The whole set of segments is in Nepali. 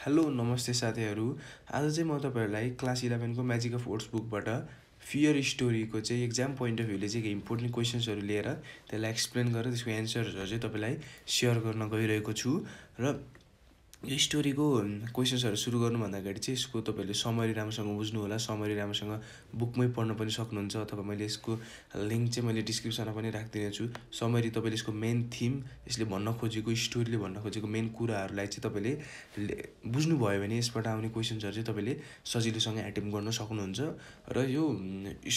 हेलो नमस्ते साथीहरू। आज चाहिँ म तपाईहरुलाई क्लास 11 को म्याजिक अफ वर्ड्स बुकबाट फियर स्टोरीको चाहिँ एक्जाम पोइन्ट अफ भ्यूले चाहिँ इम्पोर्टेन्ट क्वेशन्सहरु लिएर त्यसलाई एक्सप्लेन गरेर त्यसको एन्सर्सहरु चाहिँ तपाईलाई शेयर गर्न गइरहेको छु र यो स्टोरीको क्वेशन्सहरु सुरु गर्नुभन्दा अगाडि चाहिँ यसको तपाईले समरी राम्रोसँग बुझ्नु होला। समरी राम्रोसँग बुकमै पढ्न पनि सक्नुहुन्छ अथवा मैले यसको लिंक चाहिँ मैले डिस्क्रिप्सनमा पनि राखिदिने छु। समरी तपाईले यसको मेन थीम, यसले भन्न खोजेको स्टोरीले भन्न खोजेको मेन कुराहरुलाई चाहिँ तपाईले बुझ्नु भयो भने यसबाट आउने क्वेशन्सहरु चाहिँ तपाईले सजिलोसँग अटेम्प्ट गर्न सक्नुहुन्छ र यो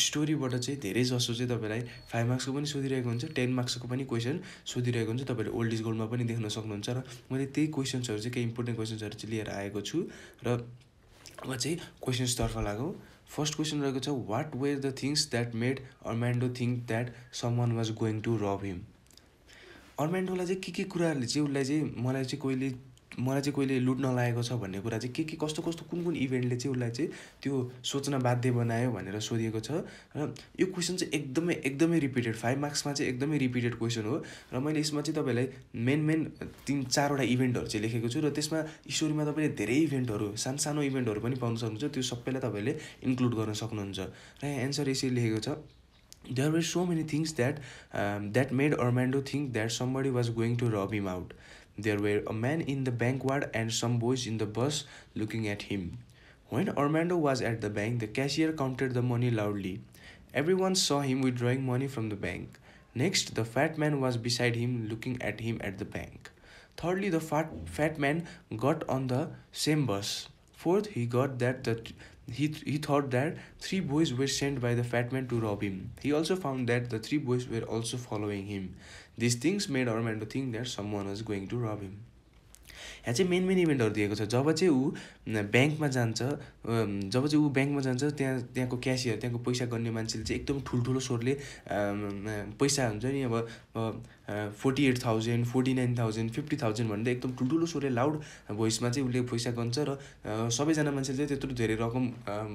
स्टोरीबाट चाहिँ धेरै जसो चाहिँ तपाईलाई 5 मार्क्सको पनि सोधिरहेको हुन्छ, 10 मार्क्सको पनि क्वेशन सोधिरहेको हुन्छ। तपाईले ओल्ड इज गोल्डमा पनि देख्न सक्नुहुन्छ र मैले त्यही क्वेशन्सहरु चाहिँ इम्पोर्टेन्ट क्वेशन्सहरु चाहिँ लिएर आएको छु र अब चाहिँ क्वेशन्स तर्फ लागौं। फर्स्ट क्वेशन रहेको छ, what were the things that made Armando think that someone was going to rub him. अर्मान्डोलाई चाहिँ के कुराहरुले चाहिँ उलाई चाहिँ मलाई चाहिँ कोहीले लुट्न लागेको छ भन्ने कुरा चाहिँ के कस्तो कुन इभेन्टले चाहिँ उलाई चाहिँ त्यो सोच्न बाध्य बनायो भनेर सोधिएको छ र यो क्वेशन चाहिँ एकदमै रिपिटेड 5 मार्क्समा चाहिँ एकदमै रिपिटेड क्वेशन हो र मैले यसमा चाहिँ तपाईलाई मेन 3-4 वटा इभेन्टहरु चाहिँ लेखेको छु र त्यसमा स्टोरीमा तपाईले धेरै इभेन्टहरु सानो इभेन्टहरु पनि पाउन सक्नुहुन्छ। त्यो सबैलाई तपाईले इन्क्लुड गर्न सक्नुहुन्छ र यहाँ एन्सर यसरी लेखेको छ, there were so many things that made Armando think that somebody was going to rob him out. There were a man in the bank ward and some boys in the bus looking at him. When Armando was at the bank, the cashier counted the money loudly. Everyone saw him withdrawing money from the bank. Next, the fat man was beside him looking at him at the bank. Thirdly, the fat man got on the same bus. Fourth, he thought that 3 boys were sent by the fat man to rob him. He also found that the 3 boys were also following him. These things made Armando think that someone was going to rob him. यहाँ चाहिँ मेन इभेन्टहरु दिएको छ। जब चाहिँ ऊ ब्याङ्कमा जान्छ त्यहाँको क्यासियर, त्यहाँको पैसा गर्ने मान्छेले चाहिँ एकदम ठुलठुलो स्वरले पैसा हुन्छ नि अब 48,000 49,000 50,000 भन्दै एकदम ठुलठुलो स्वरले लाउड भोइसमा चाहिँ उले पैसा गन्छ र सबैजना मान्छेले चाहिँ त्यत्रो धेरै रकम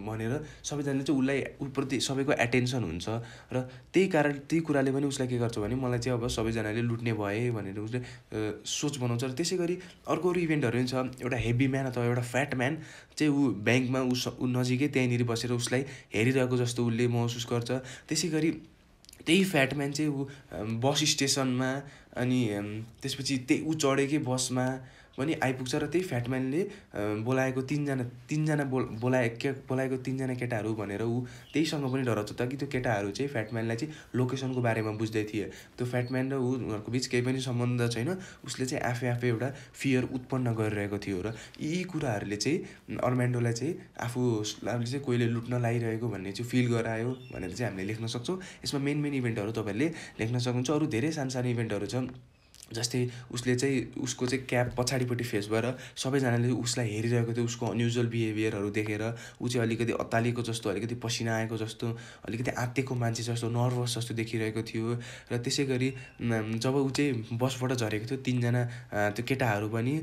भनेर सबैजनाले चाहिँ उलाई उप्रति सबैको अटेन्सन हुन्छ र त्यही कुराले पनि उसलाई के गर्छ भने मलाई चाहिँ अब सबैजनाले लुट्ने भए भनेर उसले सोच बनाउँछ। र त्यसैगरी अर्को इभेन्टहरु पनि छ। एउटा हेभी म्यान अथवा एउटा फ्याट म्यान चाहिँ ऊ ब्याङ्कमा ऊ नजिकै त्यहीँनिर बसेर उसलाई हेरिरहेको जस्तो उसले महसुस गर्छ। त्यसैगरी त्यही फ्याट म्यान चाहिँ ऊ बस स्टेसनमा अनि त्यसपछि त्यही ऊ चढेकै बसमा पनि आइपुग्छ र त्यही फ्याटम्यानले बोलाएको तीनजना केटाहरू भनेर ऊ त्यहीसँग पनि डराउँछ ताकि त्यो केटाहरू चाहिँ फ्याटम्यानलाई चाहिँ लोकेसनको बारेमा बुझ्दै थिए। त्यो फ्याटम्यान र उनीहरूको बीच केही पनि सम्बन्ध छैन, उसले चाहिँ आफै एउटा फियर उत्पन्न गरिरहेको थियो र यी कुराहरूले चाहिँ अर्मान्डोलाई चाहिँ आफूले चाहिँ कोहीले लुट्न लागिरहेको भन्ने चाहिँ फिल गरायो भनेर चाहिँ हामीले लेख्न सक्छौँ। यसमा मेन इभेन्टहरु तपाईले लेख्न सक्नुहुन्छ। अरु धेरै सानो इभेन्टहरु छन्, जस्तै उसको चाहिँ क्याप पछाडिपट्टि फेस भएर सबैजनाले उसलाई हेरिरहेको थियो। उसको अनयुजुअल बिहेभियरहरु देखेर ऊ चाहिँ अलिकति अत्तालिएको जस्तो, अलिकति पसिना आएको जस्तो, अलिकति आत्तेको मान्छे जस्तो, नर्भस जस्तो देखिरहेको थियो। र त्यसैगरी जब ऊ चाहिँ बसबाट झरेको थियो, तीनजना त्यो केटाहरू पनि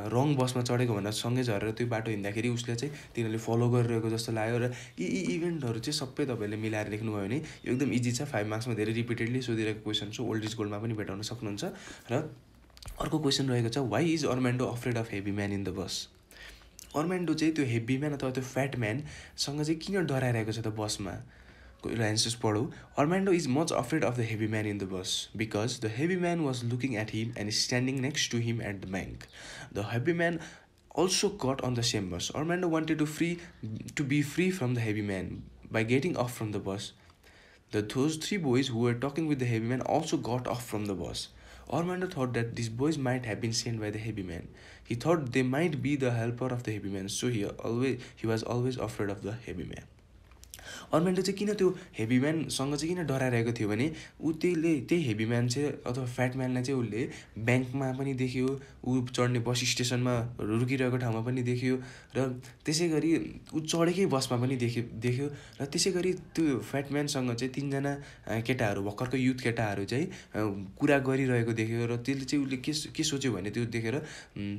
रङ बसमा चढेको भन्दा सँगै झरेर त्यो बाटो हिँड्दाखेरि उसले चाहिँ तिनीहरूले फलो गरिरहेको जस्तो लाग्यो। र यी इभेन्टहरु चाहिँ सबै तपाईले मिलाएर लेख्नुभयो भने यो एकदम इजी छ। 5 मार्क्समा धेरै रिपिटेडली सोधिरहेको क्वेशन छ, ओल्ड इज गोल्डमा पनि भेटाउन सक्नुहुन्छ। र अर्को क्वेशन रहेको छ, why is Armando afraid of heavy man in the bus. Armando चाहिँ त्यो हेभी म्यान अथवा त्यो फ्याट म्यानसँग चाहिँ किन डराइरहेको छ त बसमा। एन्सर्स पढौँ। Armando is much afraid of the heavy man in the bus because the heavy man was looking at him and standing next to him at the bank. The heavy man also got on the same bus. Armando wanted to be free from the heavy man by getting off from the bus. Those 3 boys who were talking with the heavy man also got off from the bus. Armando thought that these boys might have been sent by the heavy man. He thought they might be the helper of the heavy man, so he was always afraid of the heavy man. अर्मान्डो चाहिँ किन त्यो हेभी म्यानसँग चाहिँ किन डराइरहेको थियो भने ऊ त्यही हेभी म्यान चाहिँ अथवा फ्याट म्यानलाई चाहिँ उसले ब्याङ्कमा पनि देख्यो, ऊ चढ्ने बस स्टेसनमा रुकिरहेको ठाउँमा पनि देख्यो र त्यसैगरी ऊ चढेकै बसमा पनि देख्यो र त्यसैगरी त्यो फ्याट म्यानसँग चाहिँ 3जना केटाहरू, भर्खरको युथ केटाहरू चाहिँ कुरा गरिरहेको देख्यो र त्यसले चाहिँ उसले के सोच्यो भने त्यो देखेर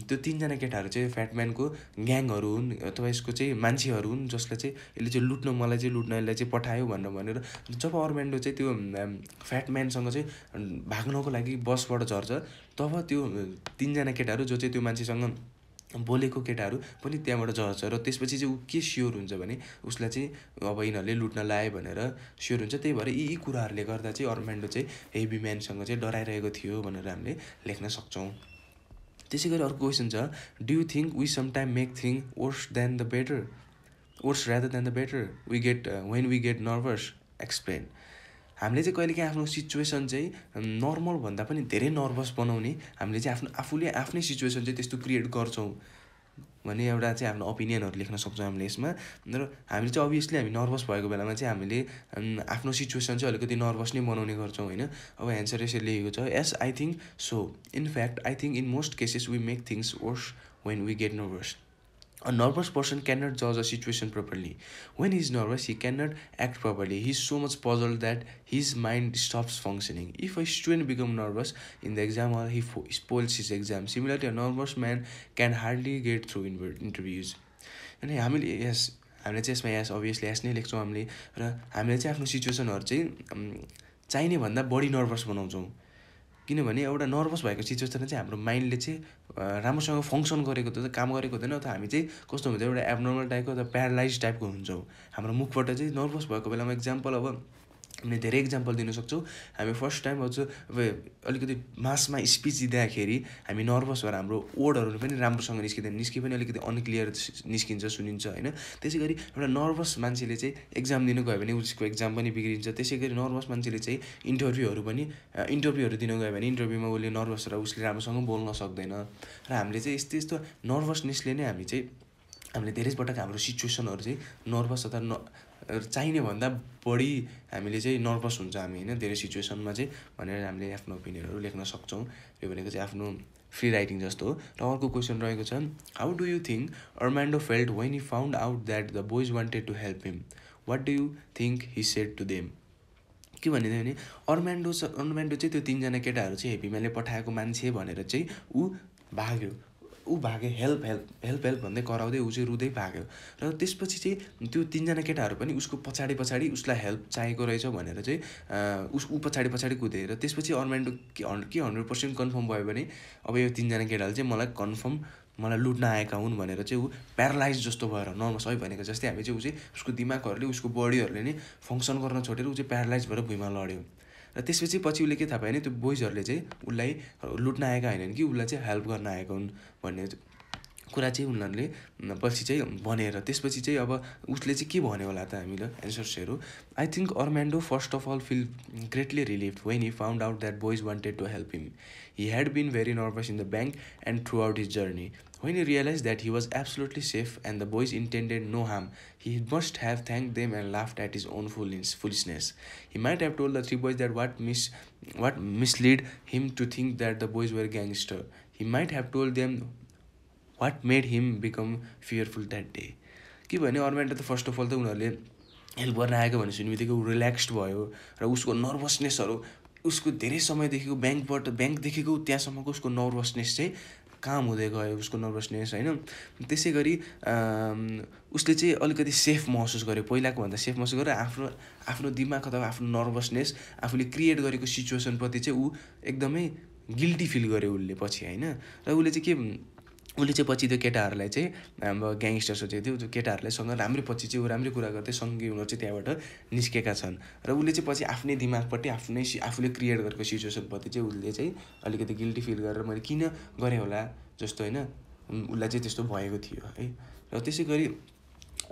त्यो 3जना केटाहरू चाहिँ फ्याट म्यानको ग्याङहरू हुन् अथवा यसको चाहिँ मान्छेहरू हुन् जसलाई चाहिँ यसले चाहिँ मलाई चाहिँ लुट्नलाई चाहिँ पठायो भनेर जब अर्मान्डो चाहिँ त्यो फ्याट म्यानसँग चाहिँ भाग्नको लागि बसबाट झर्छ तब त्यो 3जना केटाहरू जो चाहिँ त्यो मान्छेसँग बोलेको केटाहरू पनि त्यहाँबाट झर्छ र त्यसपछि चाहिँ ऊ के स्योर हुन्छ भने उसलाई चाहिँ अब यिनीहरूले लुट्न लाए भनेर स्योर हुन्छ। त्यही भएर यी कुराहरूले गर्दा चाहिँ अर्मान्डो चाहिँ हेभी म्यानसँग चाहिँ डराइरहेको थियो भनेर हामीले लेख्न सक्छौँ। त्यसै गरी अर्को क्वेसन छ, do you think we sometime make thing worse rather than the better when we get nervous, explain. हामीले चाहिँ कहिलेकाहीँ आफ्नो सिचुएसन चाहिँ नर्मलभन्दा पनि धेरै नर्भस बनाउने हामीले चाहिँ आफूले आफ्नै सिचुएसन चाहिँ त्यस्तो क्रिएट गर्छौँ भन्ने एउटा चाहिँ आफ्नो ओपिनियनहरू लेख्न सक्छौँ हामीले यसमा। र हामीले चाहिँ अभियसली हामी नर्भस भएको बेलामा चाहिँ हामीले आफ्नो सिचुएसन चाहिँ अलिकति नर्भस नै बनाउने गर्छौँ होइन। अब एन्सर यसरी लेखेको छ, yes I think so, in fact I think in most cases we make things worse when we get nervous. A nervous person cannot judge a situation properly. When he is nervous, he cannot act properly. He is so much puzzled that his mind stops functioning. If a student becomes nervous in the exam hall, he spoils his exam. Similarly, a nervous man can hardly get through interviews. अनि हामीले चाहिँ यसमा यस अभियसली यस नै लेख्छौँ हामीले। र हामीले चाहिँ आफ्नो सिचुएसनहरू चाहिँ चाहिने भन्दा बढी नर्भस बनाउँछौँ, किनभने एउटा नर्भस भएको सिचुएसनमा चाहिँ हाम्रो माइन्डले चाहिँ राम्रोसँग फङ्सन गरेको त काम गरेको हुँदैन, अथवा हामी चाहिँ कस्तो हुन्छ एउटा एब्नर्मल टाइपको अथवा प्यारालाइज टाइपको हुन्छौँ। हाम्रो मुखबाट चाहिँ नर्भस भएको बेलामा इक्जाम्पल अब हामीले धेरै इक्जाम्पल दिन सक्छौँ। हामी फर्स्ट टाइम अब अलिकति मासमा स्पिच दिँदाखेरि हामी नर्भस भएर हाम्रो वर्डहरू पनि राम्रोसँग निस्के पनि अलिकति अनक्लियर निस्किन्छ, सुनिन्छ होइन। त्यसै गरी एउटा नर्भस मान्छेले चाहिँ एक्जाम दिनु गयो भने उसको एक्जाम पनि बिग्रिन्छ। त्यसै गरी नर्भस मान्छेले चाहिँ इन्टरभ्यूहरू दिन गयो भने इन्टरभ्यूमा उसले नर्भस र उसले राम्रोसँग बोल्न सक्दैन। र हामीले चाहिँ यस्तो नर्भसनेसले नै हामीले धेरै पटक हाम्रो सिचुएसनहरू चाहिँ नर्भस अथवा चाहिने भन्दा बढी हामीले चाहिँ नर्भस हुन्छ हामी होइन धेरै सिचुएसनमा चाहिँ भनेर हामीले आफ्नो ओपिनियनहरू लेख्न सक्छौँ। यो भनेको चाहिँ आफ्नो फ्री राइटिङ जस्तो हो। र अर्को क्वेसन रहेको छ, how do you think Armando felt when he found out that the boys wanted to help him, what do you think he said to them. के भनिदियो भने अर्मान्डो चाहिँ त्यो तिनजना केटाहरू चाहिँ हेपीम्यानले पठाएको मान्छे भनेर चाहिँ ऊ भाग्यो हेल्प भन्दै कराउँदै ऊ चाहिँ रुँदै भाग्यो। र त्यसपछि चाहिँ त्यो तिनजना केटाहरू पनि उसको पछाडि उसलाई हेल्प चाहिएको रहेछ भनेर चाहिँ ऊ पछाडि कुदे। र त्यसपछि अर्मान्डो के 100% कन्फर्म भयो भने अब यो तिनजना केटाहरू चाहिँ मलाई लुट्न आएका हुन् भनेर चाहिँ ऊ प्यारालाइज जस्तो भएर नर्भस है भनेको जस्तै हामी चाहिँ उसको दिमागहरूले उसको बडीहरूले नै फङ्सन गर्न छोडेर ऊ चाहिँ प्यारालाइज भएर भुइँमा लड्यो। र त्यसपछि उसले के थाहा पायो भने त्यो बोइजहरूले चाहिँ उसलाई लुट्न आएका होइनन् कि उसलाई चाहिँ हेल्प गर्न आएका हुन् भन्ने कुरा चाहिँ उनीहरूले पछि चाहिँ भनेर त्यसपछि चाहिँ अब उसले चाहिँ के भन्यो होला त हामीलाई एन्सर्स हेरौँ। I think Armando first of all feel greatly relieved when he found out that boys wanted to help him. He had been very nervous in the bank and throughout his journey. When he realized that he was absolutely safe and the boys intended no harm, he must have thanked them and laughed at his own foolishness. He might have told the three boys that what misled him to think that the boys were gangsters. He might have told them what made him become fearful that day. के भने अर्मान्डो त फर्स्ट अफ अल त उनीहरूले हेल्प गर्न आएको भने सुन्ने बित्तिकै रिल्याक्स्ड भयो र उसको नर्भसनेसहरू उसको धेरै समयदेखिको ब्याङ्कदेखिको त्यहाँसम्मको उसको नर्भसनेस चाहिँ काम हुँदै गयो उसको नर्भसनेस होइन. त्यसै गरी उसले चाहिँ अलिकति सेफ महसुस गर्यो पहिलाको भन्दा सेफ महसुस गरेर आफ्नो दिमाग अथवा आफ्नो नर्भसनेस आफूले क्रिएट गरेको सिचुएसनप्रति चाहिँ ऊ एकदमै गिल्टी फिल गर्यो उसले पछि होइन. र उसले चाहिँ पछि त्यो केटाहरूलाई चाहिँ हाम्रो ग्याङस्टर सोचेको थियो त्यो केटाहरूलाई सँग राम्रै पछि चाहिँ ऊ राम्रै कुरा गर्दै सँगै उनीहरू चाहिँ त्यहाँबाट निस्केका छन् र उसले चाहिँ पछि आफ्नै दिमागपट्टि आफूले क्रिएट गरेको सिचुएसनप्रति चाहिँ उसले चाहिँ अलिकति गिल्टी फिल गरेर मैले किन गरेँ होला जस्तो होइन उसलाई चाहिँ त्यस्तो भएको थियो है. र त्यसै गरी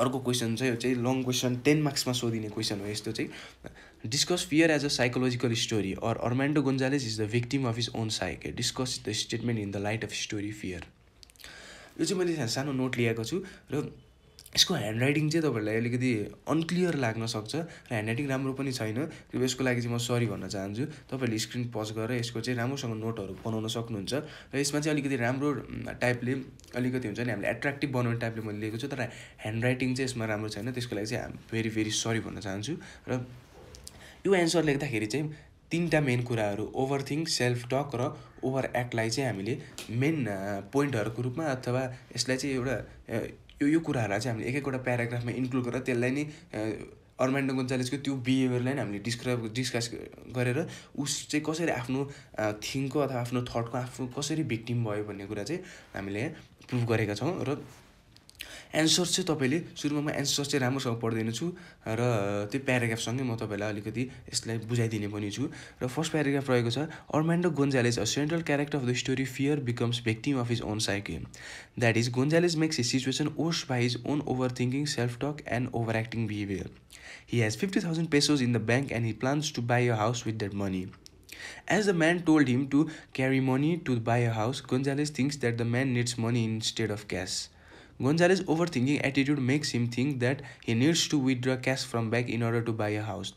अर्को क्वेसन चाहिँ यो चाहिँ लङ क्वेसन 10 मार्क्समा सोधिने क्वेसन हो यस्तो चाहिँ discuss fear as a psychological story or Armando Gonzalez is the victim of his own psyche. Discuss the statement in the light of story fear. यो चाहिँ मैले सानो नोट लिएको छु र यसको ह्यान्ड राइटिङ चाहिँ तपाईँहरूलाई अलिकति अनक्लियर लाग्न सक्छ र ह्यान्ड राइटिङ राम्रो पनि छैन. यसको लागि चाहिँ म सरी भन्न चाहन्छु. तपाईँहरूले स्क्रिन पज गरेर यसको चाहिँ राम्रोसँग नोटहरू बनाउन सक्नुहुन्छ र यसमा चाहिँ अलिकति राम्रो टाइपले अलिकति हुन्छ नि हामीले एट्र्याक्टिभ बनाउने टाइपले मैले लिएको छु तर ह्यान्ड राइटिङ चाहिँ यसमा राम्रो छैन. त्यसको लागि चाहिँ भेरी भेरी सरी भन्न चाहन्छु. र यो एन्सर लेख्दाखेरि चाहिँ 3टा मेन कुराहरू ओभर थिङ्क, सेल्फ टक र ओभर एक्टलाई चाहिँ हामीले मेन पोइन्टहरूको रूपमा अथवा यसलाई चाहिँ एउटा यो कुराहरूलाई चाहिँ हामीले एकवटा प्याराग्राफमा इन्क्लुड गरेर त्यसलाई नै अर्मान्डो गोन्जालेसको त्यो बिहेभियरलाई नै हामीले डिस्कस गरेर उस चाहिँ कसरी आफ्नो थिङ्कको अथवा आफ्नो थटको कसरी भिक्टिम भयो भन्ने कुरा चाहिँ हामीले प्रुभ गरेका छौँ। र एन्सर चाहिँ तपाईँले सुरुमा म एन्सर चाहिँ राम्रोसँग पढ्दैन छु र त्यो प्याराग्राफसँगै म तपाईँलाई अलिकति यसलाई बुझाइदिने पनि छु। र फर्स्ट प्याराग्राफ रहेको छ, Armando Gonzalez a central character of the story fear becomes victim of his own psyche. That is Gonzalez makes his situation worse by his own over thinking, self talk and over acting behaviour. He has 50,000 pesos in the bank and he plans to buy a house with that money. As the man told him to carry money to buy a house, Gonzalez thinks that the man needs money instead of cash. Gonzalez's overthinking attitude makes him think that he needs to withdraw cash from bank in order to buy a house.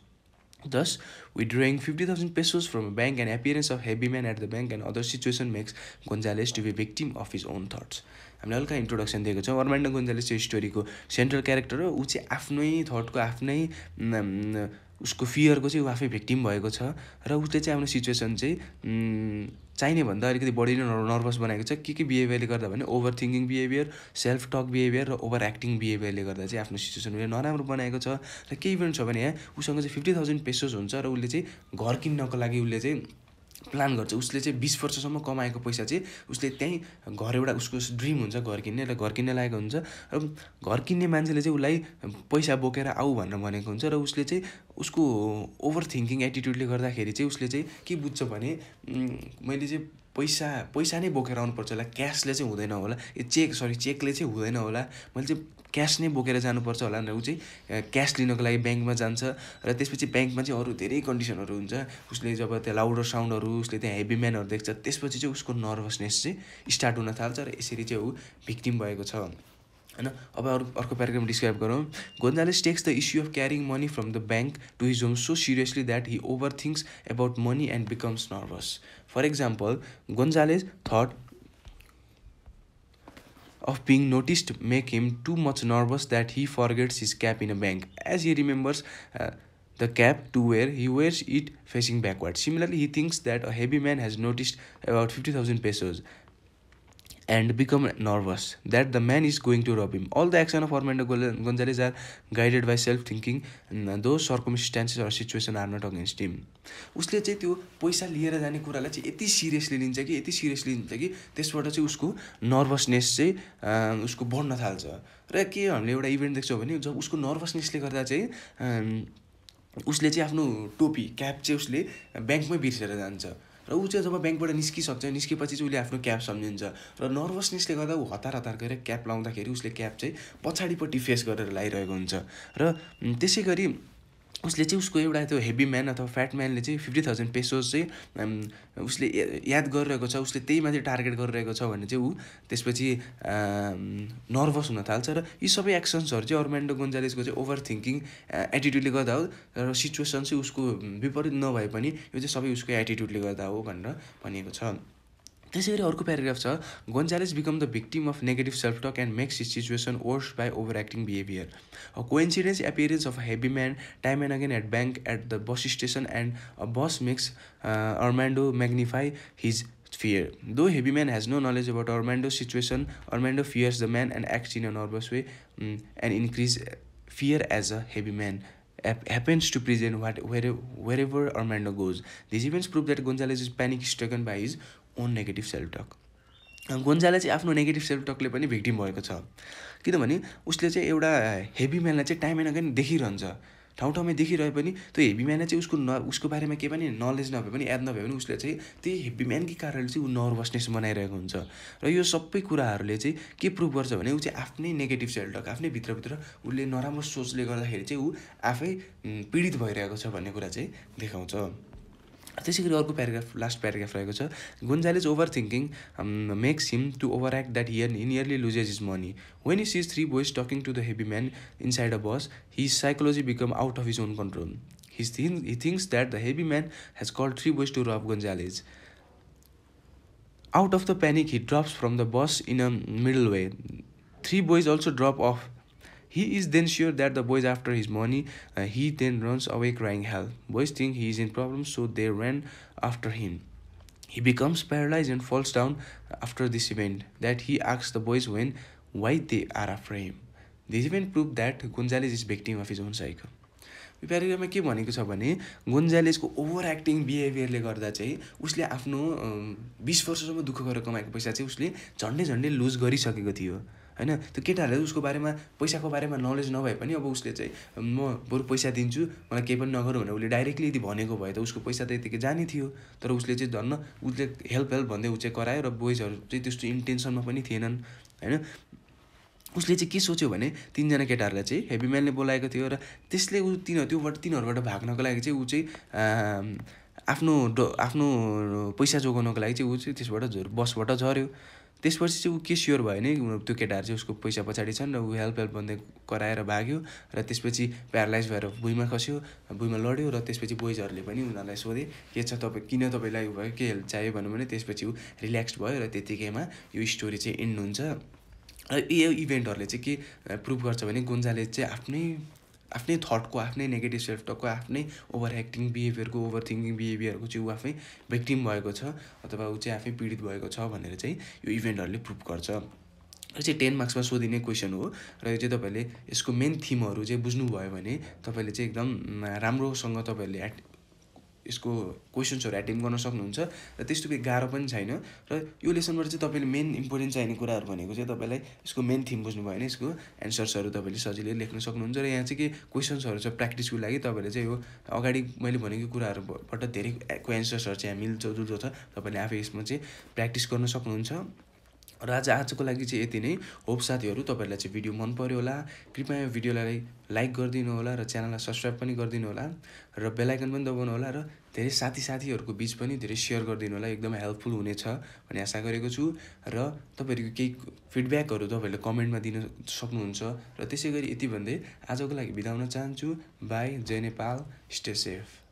Thus, withdrawing 50,000 pesos from a bank and appearance of heavy man at the bank and other situation makes Gonzalez to be victim of his own thoughts. हामीले हल्का इन्ट्रोडक्सन दिएको छौँ। अर्मान्डो गोन्जालेज चाहिँ स्टोरीको सेन्ट्रल क्यारेक्टर हो। ऊ चाहिँ आफ्नै थटको आफ्नै उसको फियरको चाहिँ ऊ आफै भिक्टिम भएको छ र उसले चाहिँ आफ्नो सिचुएसन चाहिँ चाहिने भन्दा अलिकति बढी नै नर्भस बनाएको छ। के बिहेभियरले गर्दा भने over thinking behaviour, self talk behaviour र ओभर एक्टिङ बिहेभियरले गर्दा चाहिँ आफ्नो सिचुएसन उसले नराम्रो बनाएको छ। र केही पनि छ भने उसँग चाहिँ 50,000 पेसोस हुन्छ र उसले चाहिँ घर किन्नको लागि उसले चाहिँ प्लान गर्छ। उसले चाहिँ 20 वर्षसम्म कमाएको पैसा चाहिँ उसले त्यहीँ घर एउटा उसको ड्रिम हुन्छ घर किन्ने, र घर किन्ने लागेको हुन्छ। र घर किन्ने मान्छेले चाहिँ उसलाई पैसा बोकेर आऊ भनेर भनेको हुन्छ। र उसले चाहिँ उसको ओभर थिङ्किङ एटिट्युडले गर्दाखेरि चाहिँ उसले चाहिँ के बुझ्छ भने मैले चाहिँ पैसा नै बोकेर आउनुपर्छ होला, क्यासले चाहिँ हुँदैन होला, चेकले चाहिँ हुँदैन होला, मैले चाहिँ क्यास नै बोकेर जानुपर्छ होला भनेर ऊ चाहिँ क्यास लिनको लागि ब्याङ्कमा जान्छ। र त्यसपछि ब्याङ्कमा चाहिँ अरू धेरै कन्डिसनहरू हुन्छ। उसले जब त्यो लाउडर साउन्डहरू, उसले त्यहाँ हेभी म्यानहरू देख्छ, त्यसपछि चाहिँ उसको नर्भसनेस चाहिँ स्टार्ट हुन थाल्छ र यसरी चाहिँ ऊ भिक्टिम भएको छ होइन। अब अर्को प्याराग्राफ डिस्क्राइब गरौँ। Gonzalez takes the issue of carrying money from the bank to his home so seriously that he over thinks about money and becomes nervous. For example, Gonzalez thought of being noticed make him too much nervous that he forgets his cap in a bank. As he remembers the cap to wear, he wears it facing backward. Similarly, he thinks that a heavy man has noticed about 50,000 pesos and become nervous that the man is going to rob him. All the action of Armando Gonzalez are guided by self-thinking, and those circumstances or situation are not against him. उसले चाहिँ त्यो पैसा लिएर जाने कुरालाई चाहिँ यति सिरियसली लिन्छ कि त्यसबाट चाहिँ उसको नर्भसनेस चाहिँ उसको बढ्न थाल्छ। र के हामीले एउटा इभेन्ट देख्छौँ भने जब उसको नर्भसनेसले गर्दा चाहिँ उसले चाहिँ आफ्नो टोपी क्याप चाहिँ उसले ब्याङ्कमै बिर्सेर जान्छ। र ऊ चाहिँ जब ब्याङ्कबाट निस्केपछि चाहिँ उसले आफ्नो क्याप सम्झिन्छ र नर्भसनेसले गर्दा ऊ हतार गरेर क्याप लाउँदाखेरि उसले क्याप चाहिँ पछाडिपट्टि फेस गरेर लगाइरहेको हुन्छ। र त्यसै गरी उसले चाहिँ उसको एउटा त्यो हेभी म्यान अथवा फ्याट म्यानले चाहिँ 50,000 पेसोस चाहिँ उसले याद गरिरहेको छ, उसले त्यही माथि टार्गेट गरिरहेको छ भने चाहिँ ऊ त्यसपछि नर्भस हुन थाल्छ। र यी सबै एक्सन्सहरू चाहिँ अर्मान्डो गोन्जालेजको चाहिँ ओभर थिङ्किङ एटिट्युडले गर्दा हो र सिचुएसन चाहिँ उसको विपरीत नभए पनि यो चाहिँ सबै उसको एटिट्युडले गर्दा हो भनेर भनिएको छ। त्यसै गरी अर्को प्याराग्राफ छ, Gonzalez become the victim of negative self talk and makes his situation worse by over acting behaviour. A coincidence appearance of a heavy man time and again at bank at the bus station and a bus makes Armando magnify his fear. Though heavy man has no knowledge about Armando's situation, Armando fears the man and acts in a nervous way and increase fear as a heavy man happens to present wherever Armando goes. These events prove that Gonzalez is panic-stricken by his own negative self-talk. गोन्जाले चाहिँ आफ्नो नेगेटिभ सेल्फ टकले पनि भिक्टिम भएको छ, किनभने उसले चाहिँ एउटा हेभी म्यानलाई चाहिँ टाइम एन्ड अगेन देखिरहन्छ, ठाउँमा देखिरहे पनि त्यो हेभी म्यानलाई चाहिँ उसको बारेमा केही पनि नलेज नभए पनि याद नभए पनि उसले चाहिँ त्यही हेभी म्यानकै कारणले चाहिँ ऊ नर्भसनेस बनाइरहेको हुन्छ। र यो सबै कुराहरूले चाहिँ के प्रुभ गर्छ भने ऊ चाहिँ आफ्नै नेगेटिभ सेल्फ टक, आफ्नै भित्रभित्र उसले नराम्रो सोचले गर्दाखेरि चाहिँ ऊ आफै पीडित भइरहेको छ भन्ने कुरा चाहिँ देखाउँछ। त्यसै गरी अर्को प्याराग्राफ, लास्ट प्याराग्राफ रहेको छ, Gonzalez over thinking makes him to over act that he nearly loses his money. When he sees three boys talking to the heavy man inside a bus, his psychology becomes out of his own control. He thinks that the heavy man has called three boys to rob Gonzalez. Out of the panic, he drops from the bus in a middle way. Three boys also drop off. He is then sure that the boys after his money. He then runs away crying hell. Boys think he is in problems, so they run after him. He becomes paralyzed and falls down after this event. That he asks the boys why they are after him. This event proved that Gonzalez is victim of his own cycle. यो प्याराग्राफमा के भनेको छ भने गोन्जालेजको ओभर एक्टिङ बिहेभियरले गर्दा चाहिँ उसले आफ्नो 20 वर्षसम्म दुःख गरेर कमाएको पैसा चाहिँ उसले झन्डै लुज गरिसकेको थियो हैन। त्यो केटाहरूले उसको बारेमा पैसाको बारेमा नलेज नभए पनि अब उसले चाहिँ म बरु पैसा दिन्छु मलाई केही पनि नगरौँ भने उसले डाइरेक्टली यदि भनेको भए त उसको पैसा त यतिकै जाने थियो। तर उसले चाहिँ धन्न उसले हेल्प भन्दै ऊ चाहिँ करायो र बोइजहरू चाहिँ त्यस्तो इन्टेन्सनमा पनि थिएनन् हैन। उसले चाहिँ के सोच्यो भने 3 जना केटाहरूलाई चाहिँ हेभी म्यानले बोलाएको थियो र त्यसले ऊ तिनीहरूबाट भाग्नको लागि चाहिँ ऊ चाहिँ आफ्नो पैसा जोगाउनको लागि चाहिँ ऊ चाहिँ त्यसबाट बसबाट झऱ्यो। त्यसपछि चाहिँ ऊ के स्योर भयो भने त्यो केटाहरू चाहिँ उसको पैसा पछाडि छन् र ऊ हेल्प भन्दै कराएर भाग्यो र त्यसपछि प्यारालाइज भएर भुइँमा खस्यो, भुइँमा लड्यो र त्यसपछि बोइजहरूले पनि उनीहरूलाई सोधे के छ किन तपाईँलाई भयो के हेल्प चाहियो भन्यो भने त्यसपछि ऊ रिल्याक्स्ड भयो र त्यतिकैमा यो स्टोरी चाहिँ एन्ड हुन्छ। र यो इभेन्टहरूले चाहिँ के प्रुभ गर्छ भने गोन्जालेज चाहिँ आफ्नै थटको, आफ्नै नेगेटिभ सेल्फ टकको, आफ्नै ओभर एक्टिङ बिहेभियरको, ओभर थिङ्किङ बिहेभियरको चाहिँ ऊ आफै भिक्टिम भएको छ अथवा ऊ चाहिँ आफै पीडित भएको छ भनेर चाहिँ यो इभेन्टहरूले प्रुभ गर्छ। यो चाहिँ 10 मार्क्समा सोधिने क्वेसन हो र यो चाहिँ तपाईँले यसको मेन थिमहरू चाहिँ बुझ्नुभयो भने तपाईँले चाहिँ एकदम राम्रोसँग तपाईँहरूले यसको क्वेसन्सहरू एटेम्प गर्न सक्नुहुन्छ र त्यस्तो केही गाह्रो पनि छैन। र यो लेसनबाट चाहिँ तपाईँले मेन इम्पोर्टेन्ट चाहिने कुराहरू भनेको चाहिँ तपाईँलाई यसको मेन थिम बुझ्नुभयो भने यसको एन्सर्सहरू तपाईँले सजिलै लेख्न सक्नुहुन्छ। र यहाँ चाहिँ के क्वेसन्सहरू छ प्र्याक्टिसको लागि तपाईँले चाहिँ यो अगाडि मैले भनेको कुराहरूबाट धेरैको एन्सर्सहरू चाहिँ यहाँ मिल्दोजुल्दो छ, तपाईँले आफै यसमा चाहिँ प्र्याक्टिस गर्न सक्नुहुन्छ। र आजको लागि चाहिँ यति नै। होप साथीहरू तपाईँहरूलाई चाहिँ भिडियो मन पर्यो होला। कृपया यो भिडियोलाई लाइक गरिदिनु होला र च्यानललाई सब्सक्राइब पनि गरिदिनु होला र बेल आइकन पनि दबाउनु होला र धेरै साथीहरूको बिच पनि धेरै सेयर गरिदिनु होला, एकदमै हेल्पफुल हुनेछ भन्ने आशा गरेको छु। र तपाईँहरूको केही फिडब्याकहरू तपाईँहरूले कमेन्टमा दिन सक्नुहुन्छ। र त्यसै गरी यति भन्दै आजको लागि बिदा हुन चाहन्छु। बाई, जय नेपाल, स्टे सेफ।